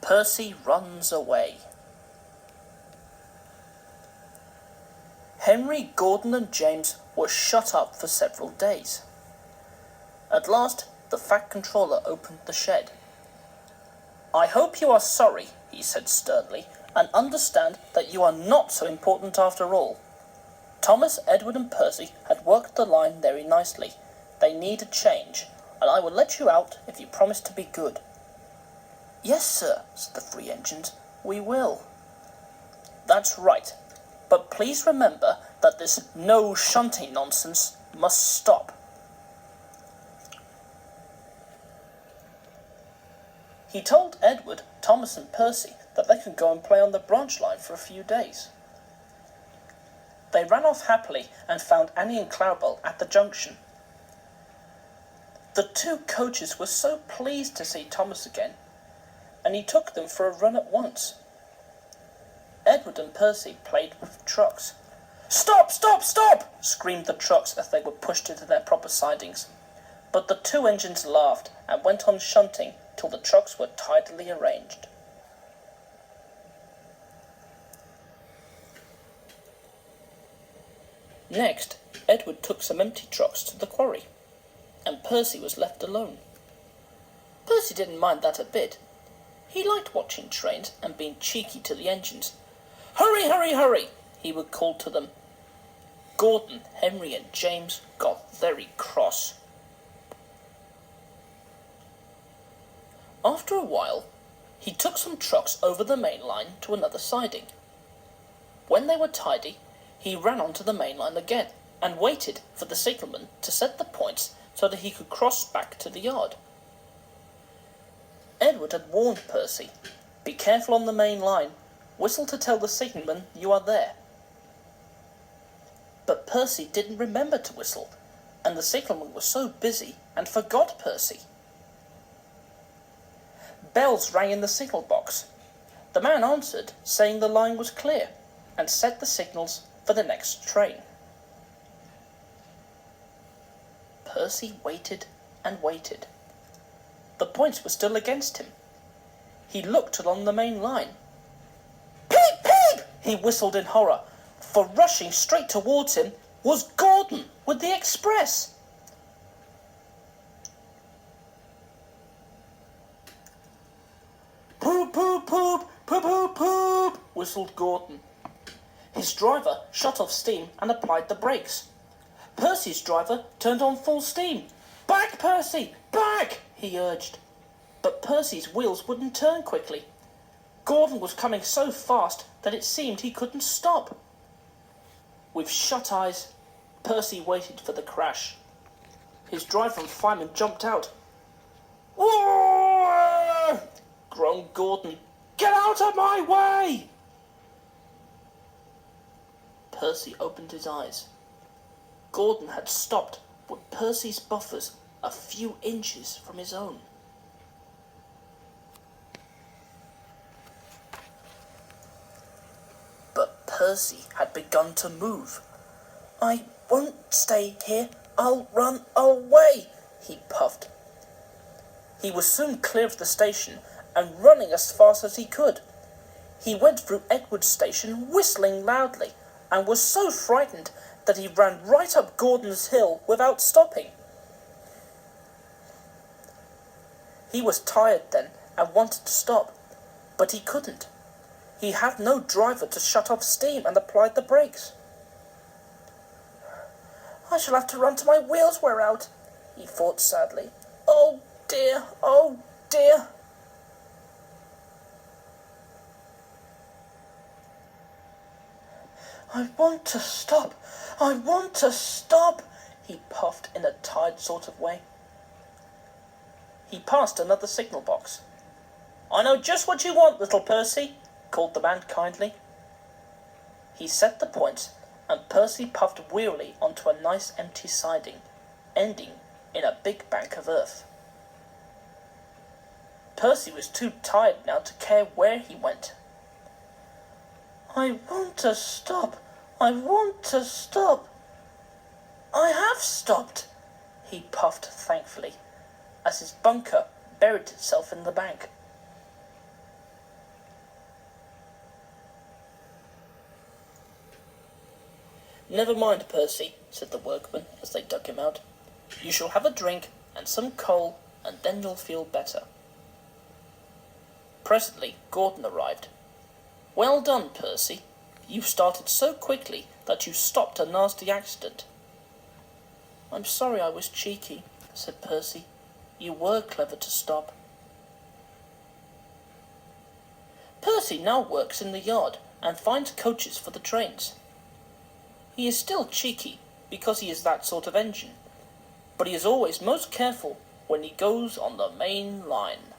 Percy runs away. Henry, Gordon and James were shut up for several days. At last, the Fat Controller opened the shed. "I hope you are sorry," he said sternly, "and understand that you are not so important after all. Thomas, Edward and Percy had worked the line very nicely. They need a change, and I will let you out if you promise to be good." "Yes, sir," said the three engines, "we will." "That's right. But please remember that this no shunting nonsense must stop." He told Edward, Thomas and Percy that they could go and play on the branch line for a few days. They ran off happily and found Annie and Clarabel at the junction. The two coaches were so pleased to see Thomas again, and he took them for a run at once. Edward and Percy played with trucks. "Stop, stop, stop!" screamed the trucks as they were pushed into their proper sidings. But the two engines laughed and went on shunting till the trucks were tidily arranged. Next, Edward took some empty trucks to the quarry, and Percy was left alone. Percy didn't mind that a bit. He liked watching trains and being cheeky to the engines. "Hurry, hurry, hurry!" he would call to them. Gordon, Henry and James got very cross. After a while, he took some trucks over the main line to another siding. When they were tidy, he ran onto the main line again and waited for the signalman to set the points so that he could cross back to the yard. Edward had warned Percy, "Be careful on the main line. Whistle to tell the signalman you are there." But Percy didn't remember to whistle, and the signalman was so busy and forgot Percy. Bells rang in the signal box. The man answered, saying the line was clear, and set the signals for the next train. Percy waited and waited. The points were still against him. He looked along the main line. "Peep, peep!" he whistled in horror, for rushing straight towards him was Gordon with the express. "Poop, poop, poop, poop, poop, poop," whistled Gordon. His driver shut off steam and applied the brakes. Percy's driver turned on full steam. "Back, Percy, back!" he urged. But Percy's wheels wouldn't turn quickly. Gordon was coming so fast that it seemed he couldn't stop. With shut eyes, Percy waited for the crash. His driver and fireman jumped out. "Whoa!" groaned Gordon. "Get out of my way!" Percy opened his eyes. Gordon had stopped with Percy's buffers a few inches from his own. But Percy had begun to move. "I won't stay here, I'll run away," he puffed. He was soon clear of the station and running as fast as he could. He went through Edward's station whistling loudly, and was so frightened that he ran right up Gordon's hill without stopping. He was tired then and wanted to stop, but he couldn't. He had no driver to shut off steam and apply the brakes. "I shall have to run till my wheels wear out," he thought sadly. "Oh dear, oh dear." "I want to stop, I want to stop," he puffed in a tired sort of way. He passed another signal box. "I know just what you want, little Percy," called the man kindly. He set the points, and Percy puffed wearily onto a nice empty siding, ending in a big bank of earth. Percy was too tired now to care where he went. "I want to stop, I want to stop. I have stopped," he puffed thankfully, as his bunker buried itself in the bank. Never mind, Percy, said the workman as they dug him out. You shall have a drink and some coal, and then you'll feel better. Presently Gordon arrived. Well done, Percy. You started so quickly that you stopped a nasty accident. I'm sorry I was cheeky, said Percy. You were clever to stop. Percy now works in the yard and finds coaches for the trains. He is still cheeky because he is that sort of engine, but he is always most careful when he goes on the main line.